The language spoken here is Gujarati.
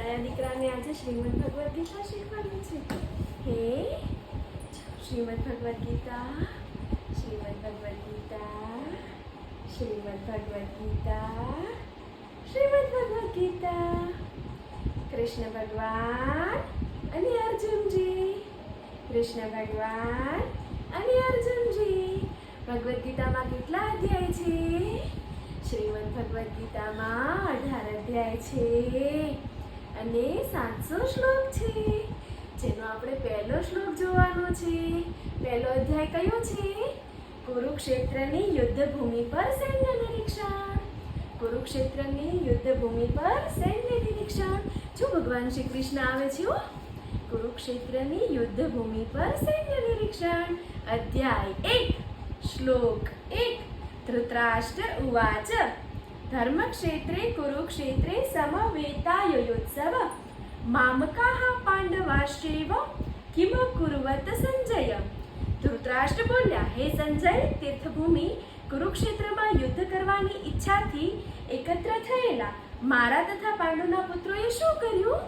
મારા દીકરાને આજે શ્રીમદ ભગવદ ગીતા શીખવાડવી છે. હે શ્રીમદ ભગવદ ગીતા, શ્રીમદ ભગવદ ગીતા, શ્રીમદ ભગવદ ગીતા, શ્રીમદ ભગવદ ગીતા. કૃષ્ણ ભગવાન અને અર્જુનજી, કૃષ્ણ ભગવાન અને અર્જુનજી. ભગવદ ગીતામાં કેટલા અધ્યાય છે? શ્રીમદ ભગવદ ગીતામાં 18 અધ્યાય છે અને 700 શ્લોક છે, જેનો આપણે પહેલો શ્લોક જોવાનો છે. પહેલો અધ્યાય કયો છે? કુરુક્ષેત્રની યુદ્ધ ભૂમિ પર સૈન્ય નિરીક્ષણ. કુરુક્ષેત્રની યુદ્ધ ભૂમિ પર સૈન્ય નિરીક્ષણ. જો ભગવાન શ્રી કૃષ્ણ આવે છે. કુરુક્ષેત્રની યુદ્ધ ભૂમિ પર સૈન્ય નિરીક્ષણ. અધ્યાય 1 શ્લોક 1. ધૃતરાષ્ટ્ર ઉવાચ ધર્મક્ષેત્રે કુરુક્ષેત્રે સમવેતાયુત્સવ મામકાઃ પાંડવાશ્ચૈવ કિમ કુર્વત સંજય. ધૃતરાષ્ટ્ર બોલ્યા, હે સંજય, તીર્થભૂમિ કુરુક્ષેત્રમાં યુદ્ધ કરવાની ઈચ્છાથી એકત્ર થયેલા મારા તથા પાંડુના પુત્રોએ શું કર્યું?